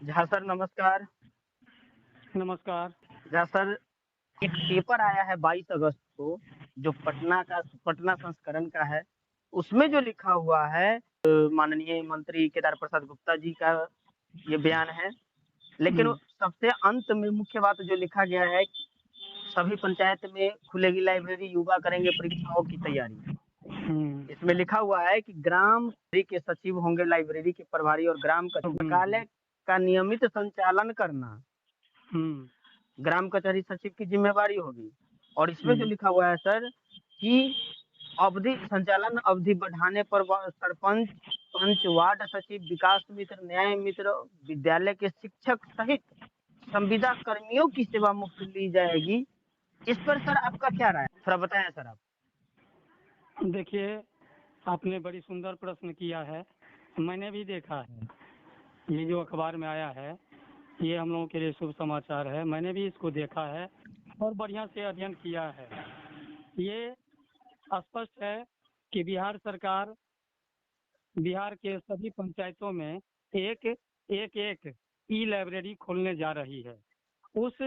Jha sir नमस्कार। नमस्कार। Jha sir, एक पेपर आया है 22 अगस्त को, जो पटना संस्करण का है। उसमें जो लिखा हुआ है, माननीय मंत्री केदार प्रसाद गुप्ता जी का ये बयान है। लेकिन हुँ, सबसे अंत में मुख्य बात जो लिखा गया है, सभी पंचायत में खुलेगी लाइब्रेरी, युवा करेंगे परीक्षाओं की तैयारी। हुँ, इसमें लिखा हुआ है कि ग्राम के सचिव होंगे लाइब्रेरी के प्रभारी, और ग्राम हुँ, पुस्तकालय का नियमित संचालन करना हुँ, ग्राम कचहरी सचिव की जिम्मेवारी होगी। और इसमें जो हुँ, लिखा हुआ है सर, कि संचालन अवधि बढ़ाने पर सरपंच, पंच, वार्ड सचिव, विकास मित्र, न्याय मित्र, विद्यालय के शिक्षक सहित संविदा कर्मियों की सेवा मुफ्त ली जाएगी। इस पर सर आपका क्या राय है? थोड़ा बताएं सर आप। देखिए, आपने बड़ी सुंदर प्रश्न किया है। मैंने भी देखा है, ये जो अखबार में आया है, ये हम लोगों के लिए शुभ समाचार है। मैंने भी इसको देखा है और बढ़िया से अध्ययन किया है। ये स्पष्ट है कि बिहार के सभी पंचायतों में एक ई लाइब्रेरी खोलने जा रही है। उस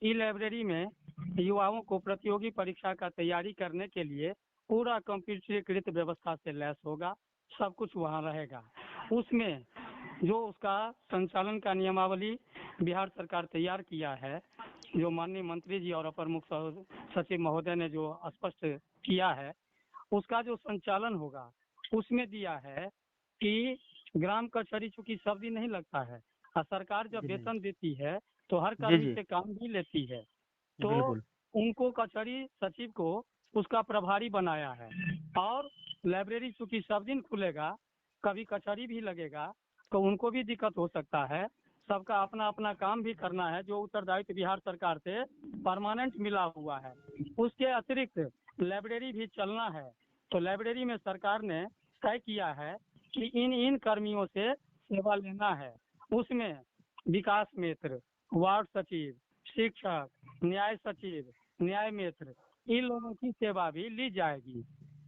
ई लाइब्रेरी में युवाओं को प्रतियोगी परीक्षा का तैयारी करने के लिए पूरा कंप्यूटरीकृत व्यवस्था से लैस होगा। सब कुछ वहाँ रहेगा। उसमें जो उसका संचालन का नियमावली बिहार सरकार तैयार किया है, जो माननीय मंत्री जी और अपर मुख्य सचिव महोदय ने जो स्पष्ट किया है, उसका जो संचालन होगा उसमें दिया है कि ग्राम कचहरी चूंकि सब दिन नहीं लगता है और सरकार जब जी जी वेतन देती है तो हर जी कर्मी जी, से काम भी लेती है। तो बिल्कुल। उनको कचहरी सचिव को उसका प्रभारी बनाया है। और लाइब्रेरी चूंकि सब दिन खुलेगा, कभी कचहरी भी लगेगा, तो उनको भी दिक्कत हो सकता है। सबका अपना अपना काम भी करना है, जो उत्तरदायित्व बिहार सरकार से परमानेंट मिला हुआ है। उसके अतिरिक्त लाइब्रेरी भी चलना है। तो लाइब्रेरी में सरकार ने तय किया है कि इन इन कर्मियों से सेवा लेना है। उसमें विकास मित्र, वार्ड सचिव, शिक्षक, न्याय सचिव, न्याय मित्र, इन लोगों की सेवा भी ली जाएगी।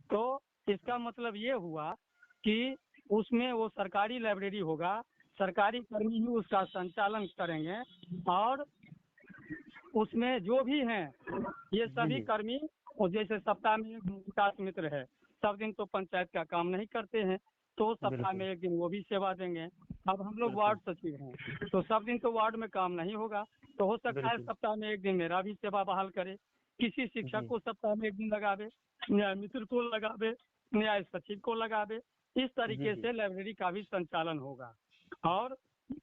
तो इसका मतलब ये हुआ कि उसमें वो सरकारी लाइब्रेरी होगा, सरकारी कर्मी ही उसका संचालन करेंगे। और उसमें जो भी हैं ये जी सभी जी कर्मी, और जैसे सप्ताह में एक दिन विकास मित्र है, सब दिन तो पंचायत का काम नहीं करते हैं, तो सप्ताह बिल्कुल में एक दिन वो भी सेवा देंगे। अब हम लोग बिल्कुल वार्ड सचिव हैं, तो सब दिन तो वार्ड में काम नहीं होगा, तो हो सकता है बिल्कुल। सप्ताह में एक दिन मेरा भी सेवा बहाल करे। किसी शिक्षक जी को सप्ताह में एक दिन लगावे, न्याय मित्र को लगावे, न्याय सचिव को लगावे। इस जी तरीके जी से लाइब्रेरी का भी संचालन होगा और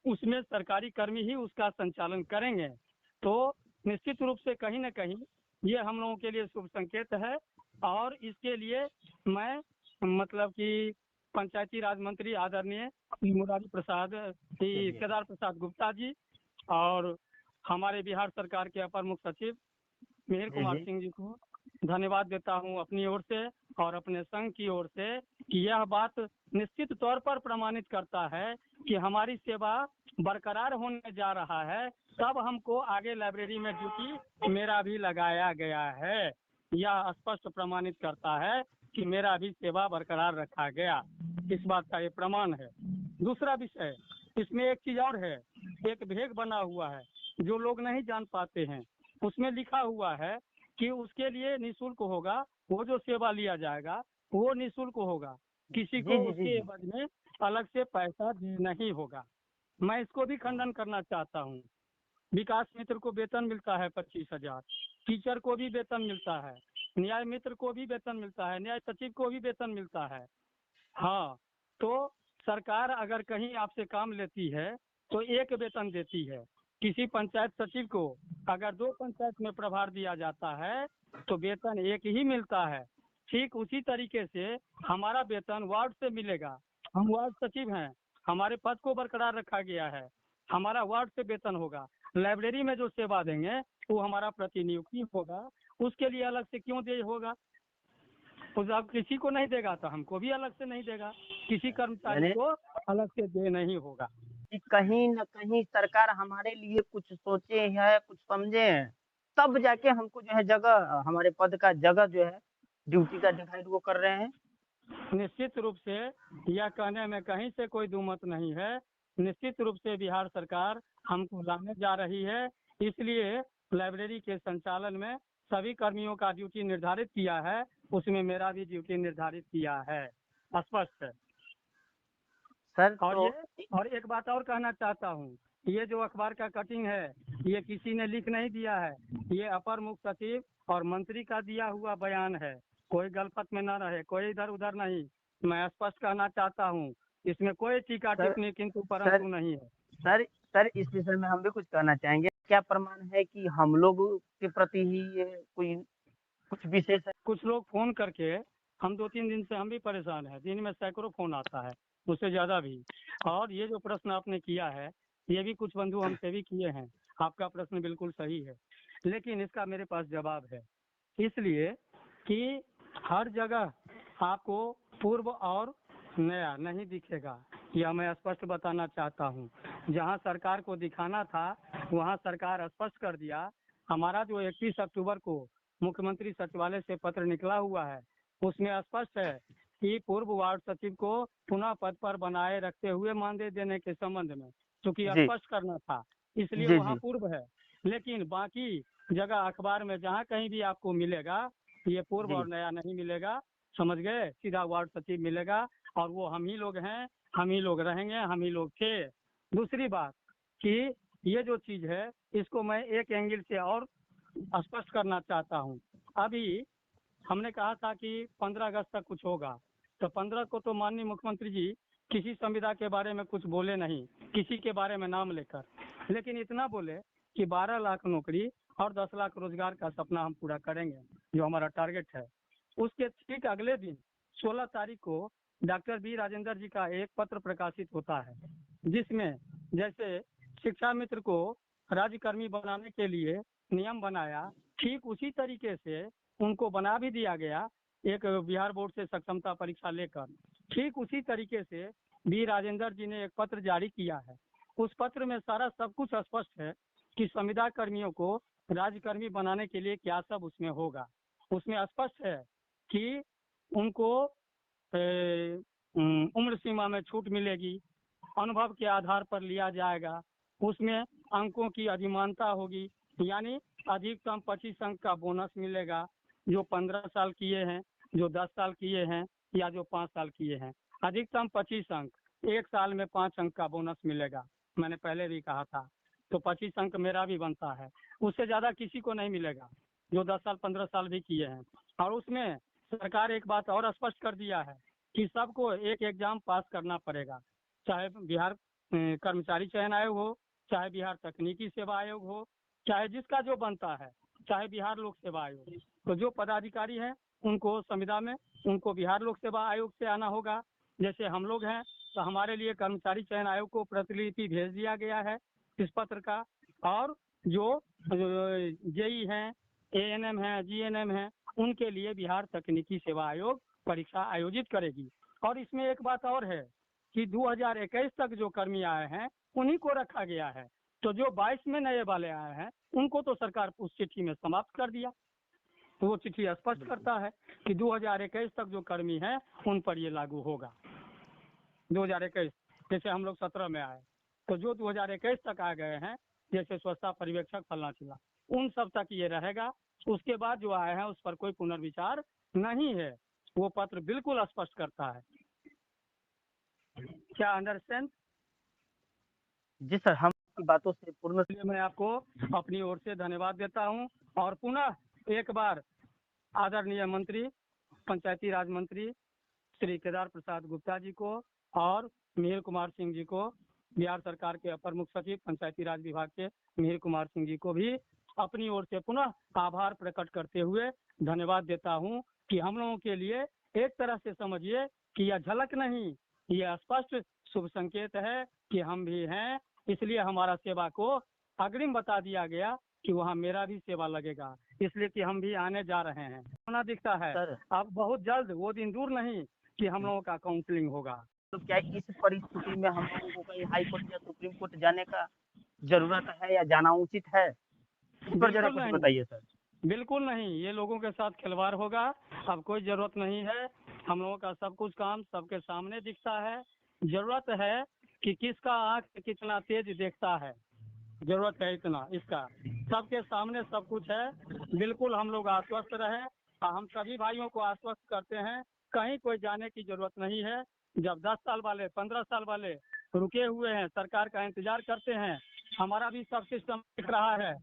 उसमें सरकारी कर्मी ही उसका संचालन करेंगे। तो निश्चित रूप से कहीं न कहीं ये हम लोगों के लिए शुभ संकेत है। और इसके लिए मैं मतलब कि पंचायती राज मंत्री आदरणीय श्री मुरारी प्रसाद श्री जी केदार प्रसाद गुप्ता जी और हमारे बिहार सरकार के अपर मुख्य सचिव मिहिर जी कुमार जी सिंह जी को धन्यवाद देता हूं अपनी ओर से और अपने संघ की ओर से कि यह बात निश्चित तौर पर प्रमाणित करता है कि हमारी सेवा बरकरार होने जा रहा है। तब हमको आगे लाइब्रेरी में ड्यूटी मेरा भी लगाया गया है। यह स्पष्ट प्रमाणित करता है कि मेरा भी सेवा बरकरार रखा गया। इस बात का ये प्रमाण है। दूसरा विषय, इसमें एक चीज और है, एक भेग बना हुआ है जो लोग नहीं जान पाते हैं। उसमें लिखा हुआ है कि उसके लिए निःशुल्क होगा, वो जो सेवा लिया जाएगा वो निःशुल्क होगा, किसी जी को जी जी उसके जी। एवज में अलग से पैसा देना ही होगा। मैं इसको भी खंडन करना चाहता हूँ। विकास मित्र को वेतन मिलता है 25,000, टीचर को भी वेतन मिलता है, न्याय मित्र को भी वेतन मिलता है, न्याय सचिव को भी वेतन मिलता है। हाँ, तो सरकार अगर कहीं आपसे काम लेती है तो एक वेतन देती है। किसी पंचायत सचिव को अगर 2 पंचायत में प्रभार दिया जाता है तो वेतन एक ही मिलता है। ठीक उसी तरीके से हमारा वेतन वार्ड से मिलेगा। हम वार्ड सचिव हैं, हमारे पद को बरकरार रखा गया है, हमारा वार्ड से वेतन होगा। लाइब्रेरी में जो सेवा देंगे वो हमारा प्रतिनियुक्ति होगा, उसके लिए अलग से क्यों दे होगा? खुद अब किसी को नहीं देगा तो हमको भी अलग से नहीं देगा, किसी कर्मचारी यानी को अलग से दे नहीं होगा। कि कहीं न कहीं सरकार हमारे लिए कुछ सोचे है, कुछ समझे हैं, तब जाके हमको जो है जगह, हमारे पद का जगह जो है, ड्यूटी का डिवाइड वो कर रहे हैं। निश्चित रूप से यह कहने में कहीं से कोई दुमत नहीं है। निश्चित रूप से बिहार सरकार हमको लाने जा रही है। इसलिए लाइब्रेरी के संचालन में सभी कर्मियों का ड्यूटी निर्धारित किया है, उसमें मेरा भी ड्यूटी निर्धारित किया है। स्पष्ट है। सर और तो ये और एक बात और कहना चाहता हूँ, ये जो अखबार का कटिंग है ये किसी ने लिख नहीं दिया है, ये अपर मुख्य सचिव और मंत्री का दिया हुआ बयान है। कोई गलत में न रहे, कोई इधर उधर नहीं। मैं स्पष्ट कहना चाहता हूँ, इसमें कोई टीका सर टिप्पणी किंतु सर परंतु नहीं है। सर सर इस विषय में हम भी कुछ कहना चाहेंगे। क्या प्रमाण है कि हम लोग के प्रति ही ये कोई कुछ विशेष है? कुछ लोग फोन करके, हम 2-3 दिन से हम भी परेशान हैं, दिन में सैकड़ों फोन आता है, उससे ज्यादा भी। और ये जो प्रश्न आपने किया है, ये भी कुछ बंधु हमसे भी किए हैं। आपका प्रश्न बिल्कुल सही है, लेकिन इसका मेरे पास जवाब है। इसलिए कि हर जगह आपको पूर्व और नया नहीं दिखेगा, यह मैं स्पष्ट बताना चाहता हूँ। जहाँ सरकार को दिखाना था वहाँ सरकार स्पष्ट कर दिया। हमारा जो 31 अक्टूबर को मुख्यमंत्री सचिवालय से पत्र निकला हुआ है, उसमें स्पष्ट है कि पूर्व वार्ड सचिव को पुनः पद पर बनाए रखते हुए मानदेय देने के संबंध में, क्योंकि जी स्पष्ट करना था, इसलिए जी वहाँ जी पूर्व है। लेकिन बाकी जगह अखबार में जहाँ कहीं भी आपको मिलेगा, ये पूर्व जी और नया नहीं मिलेगा। समझ गए? सीधा वार्ड सचिव मिलेगा, और वो हम ही लोग हैं, हम ही लोग रहेंगे, हम ही लोग थे। दूसरी बात कि ये जो चीज है, इसको मैं एक एंगल से और स्पष्ट करना चाहता हूँ। अभी हमने कहा था कि 15 अगस्त तक कुछ होगा, तो 15 को तो माननीय मुख्यमंत्री जी किसी संविदा के बारे में कुछ बोले नहीं, किसी के बारे में नाम लेकर, लेकिन इतना बोले कि 12 लाख नौकरी और 10 लाख रोजगार का सपना हम पूरा करेंगे, जो हमारा टारगेट है। उसके ठीक अगले दिन 16 तारीख को डॉक्टर बी राजेंद्र जी का एक पत्र प्रकाशित होता है, जिसमें जैसे शिक्षा मित्र को राज्यकर्मी बनाने के लिए नियम बनाया, ठीक उसी तरीके से उनको बना भी दिया गया, एक बिहार बोर्ड से सक्षमता परीक्षा लेकर। ठीक उसी तरीके से बी राजेंद्र जी ने एक पत्र जारी किया है। उस पत्र में सारा सब कुछ स्पष्ट है कि संविदा कर्मियों को राज्यकर्मी बनाने के लिए क्या सब उसमें होगा। उसमें स्पष्ट है कि उनको उम्र सीमा में छूट मिलेगी, अनुभव के आधार पर लिया जाएगा, उसमें अंकों की अधिमानता होगी, यानी अधिकतम 25 अंक का बोनस मिलेगा, जो 15 साल किए हैं, जो 10 साल किए हैं, या जो 5 साल किए हैं। अधिकतम 25 अंक, एक साल में 5 अंक का बोनस मिलेगा। मैंने पहले भी कहा था, तो 25 अंक मेरा भी बनता है, उससे ज्यादा किसी को नहीं मिलेगा जो 10 साल 15 साल भी किए हैं। और उसमें सरकार एक बात और स्पष्ट कर दिया है कि सबको एक एग्जाम पास करना पड़ेगा, चाहे बिहार कर्मचारी चयन आयोग हो, चाहे बिहार तकनीकी सेवा आयोग हो, चाहे जिसका जो बनता है, चाहे बिहार लोक सेवा आयोग। तो जो पदाधिकारी हैं उनको संविदा में, उनको बिहार लोक सेवा आयोग से आना होगा। जैसे हम लोग हैं तो हमारे लिए कर्मचारी चयन आयोग को प्रतिलिपि भेज दिया गया है इस पत्र का। और जो जेई हैं, एएनएम हैं, जीएनएम हैं, उनके लिए बिहार तकनीकी सेवा आयोग परीक्षा आयोजित करेगी। और इसमें एक बात और है कि 2021 तक जो कर्मी आए हैं उन्हीं को रखा गया है, तो जो 22 में नए वाले आए हैं उनको तो सरकार उस चिट्ठी में समाप्त कर दिया। तो वो चिट्ठी स्पष्ट करता है कि 2021 तक जो कर्मी हैं उन पर ये लागू होगा। 2021, जैसे हम लोग 17 में आए, तो जो 2021 तक आ गए हैं, जैसे स्वच्छता पर्यवेक्षक फलना चिल्ला, उन सब तक ये रहेगा। उसके बाद जो आए हैं उस पर कोई पुनर्विचार नहीं है, वो पत्र बिल्कुल स्पष्ट करता है। क्या अंडरस्टैंड? जी सर, हम आपकी बातों से पूर्ण इसलिए मैं आपको अपनी ओर से धन्यवाद देता हूं, और पुनः एक बार आदरणीय मंत्री, पंचायती राज मंत्री श्री केदार प्रसाद गुप्ता जी को और मिहिर कुमार सिंह जी को, बिहार सरकार के अपर मुख्य सचिव पंचायती राज विभाग के मिहिर कुमार सिंह जी को भी अपनी ओर से पुनः आभार प्रकट करते हुए धन्यवाद देता हूं कि हम लोगों के लिए एक तरह से समझिए कि यह झलक नहीं, यह स्पष्ट शुभ संकेत है कि हम भी हैं। इसलिए हमारा सेवा को अग्रिम बता दिया गया कि वहाँ मेरा भी सेवा लगेगा, इसलिए कि हम भी आने जा रहे हैं। होना दिखता है सर। अब बहुत जल्द, वो दिन दूर नहीं कि हम लोगों का काउंसलिंग होगा। तो क्या इस परिस्थिति में हम लोगों को कहीं हाई कोर्ट या सुप्रीम कोर्ट जाने का जरूरत है या जाना उचित है? इस पर जरा बिल्कुल कुछ नहीं, बताइए सर। बिल्कुल नहीं, ये लोगों के साथ खिलवाड़ होगा। अब कोई जरूरत नहीं है, हम लोगों का सब कुछ काम सबके सामने दिखता है। जरूरत है कि किसका आँख कितना तेज देखता है, जरूरत है इतना इसका। सबके सामने सब कुछ है, बिल्कुल हम लोग आश्वस्त रहे। हम सभी भाइयों को आश्वस्त करते हैं, कहीं कोई जाने की जरूरत नहीं है। जब 10 साल वाले 15 साल वाले रुके हुए हैं, सरकार का इंतजार करते हैं, हमारा भी सब सिस्टम दिख रहा है,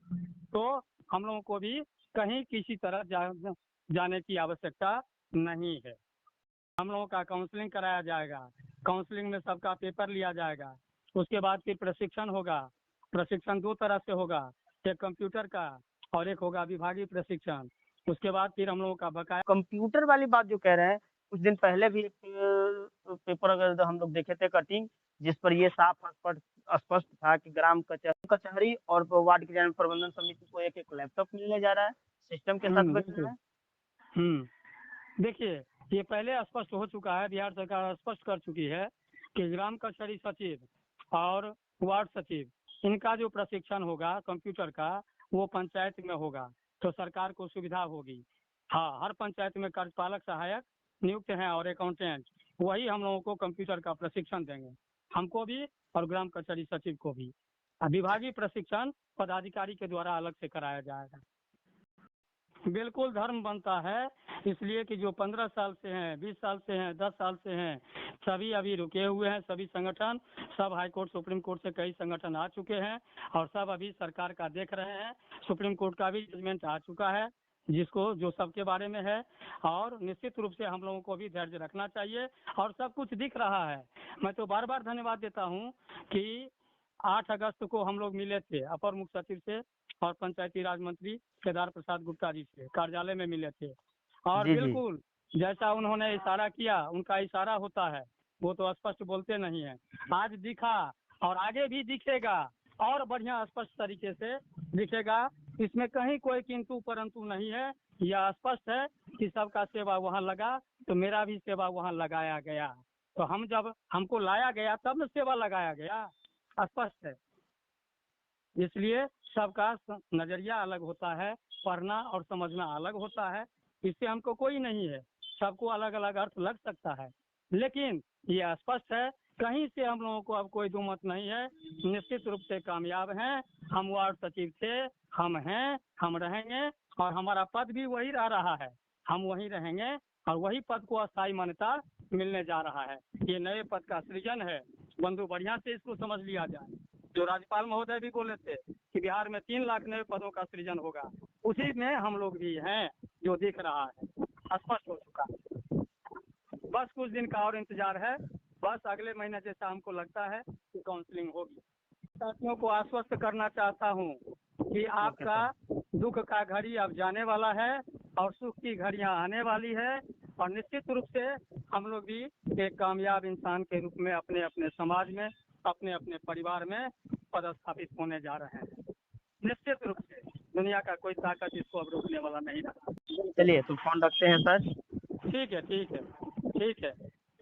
तो हम लोगों को भी कहीं किसी तरह जाने की आवश्यकता नहीं है। हम लोगों का काउंसलिंग कराया जाएगा, काउंसलिंग में सबका पेपर लिया जाएगा, उसके बाद फिर प्रशिक्षण होगा। प्रशिक्षण 2 तरह से होगा, एक कंप्यूटर का और एक होगा विभागीय प्रशिक्षण। उसके बाद फिर हम लोगों का बकाया कंप्यूटर वाली बात जो कह रहे हैं, कुछ दिन पहले भी एक पेपर अगर हम लोग देखे थे कटिंग, जिस पर ये साफ स्पष्ट स्पष्ट था कि ग्राम कचहरी और वार्ड क्रियान्वयन प्रबंधन समिति को एक लैपटॉप मिलने जा रहा है, सिस्टम के साथ बिल्कुल। देखिए, ये पहले स्पष्ट हो चुका है, बिहार सरकार स्पष्ट कर चुकी है कि ग्राम कचहरी सचिव और वार्ड सचिव, इनका जो प्रशिक्षण होगा कंप्यूटर का, वो पंचायत में होगा, तो सरकार को सुविधा होगी। हाँ, हर पंचायत में कार्यपालक सहायक नियुक्त हैं और अकाउंटेंट, वही हम लोगों को कंप्यूटर का प्रशिक्षण देंगे, हमको भी और ग्राम कचहरी सचिव को भी। विभागीय प्रशिक्षण पदाधिकारी के द्वारा अलग से कराया जाएगा। बिल्कुल धर्म बनता है, इसलिए कि जो 15 साल से हैं, 20 साल से हैं, 10 साल से हैं, सभी अभी रुके हुए हैं। सभी संगठन, सब हाई कोर्ट सुप्रीम कोर्ट से कई संगठन आ चुके हैं और सब अभी सरकार का देख रहे हैं। सुप्रीम कोर्ट का भी जजमेंट आ चुका है, जिसको जो सबके बारे में है, और निश्चित रूप से हम लोगों को भी धैर्य रखना चाहिए और सब कुछ दिख रहा है। मैं तो बार बार धन्यवाद देता हूँ कि 8 अगस्त को हम लोग मिले थे अपर मुख्य सचिव से और पंचायती राज मंत्री केदार प्रसाद गुप्ता जी से कार्यालय में मिले थे, और जी जी बिल्कुल जैसा उन्होंने इशारा किया, उनका इशारा होता है, वो तो स्पष्ट बोलते नहीं है। आज दिखा और आगे भी दिखेगा और बढ़िया स्पष्ट तरीके से दिखेगा। इसमें कहीं कोई किंतु परंतु नहीं है, यह स्पष्ट है कि सबका सेवा वहाँ लगा तो मेरा भी सेवा वहाँ लगाया गया। तो हम जब हमको लाया गया तब न सेवा लगाया गया, स्पष्ट है। इसलिए सबका नजरिया अलग होता है, पढ़ना और समझना अलग होता है, इससे हमको कोई नहीं है, सबको अलग अलग अर्थ लग सकता है, लेकिन ये स्पष्ट है, कहीं से हम लोगों को अब कोई दुमत नहीं है। निश्चित रूप से कामयाब हैं, हम वार्ड सचिव थे, हम हैं, हम रहेंगे और हमारा पद भी वही रह रहा है, हम वही रहेंगे और वही पद को अस्थायी मान्यता मिलने जा रहा है। ये नए पद का सृजन है, बंधु बढ़िया से इसको समझ लिया जाए। जो राज्यपाल महोदय भी बोले थे कि बिहार में 3 लाख नए पदों का सृजन होगा, उसी में हम लोग भी हैं, जो दिख रहा है, स्पष्ट हो चुका है। बस कुछ दिन का और इंतजार है, बस अगले महीने जैसा हमको लगता है कि काउंसलिंग होगी। साथियों को आश्वस्त करना चाहता हूँ कि आपका दुख का घड़ी अब जाने वाला है और सुख की घड़ियाँ आने वाली है, और निश्चित रूप से हम लोग भी एक कामयाब इंसान के रूप में अपने अपने समाज में, अपने अपने परिवार में पदस्थापित होने जा रहे हैं। निश्चित रूप से दुनिया का कोई ताकत इसको अब रोकने वाला नहीं रहा। चलिए तो फोन रखते हैं सर। ठीक है, ठीक है, ठीक है।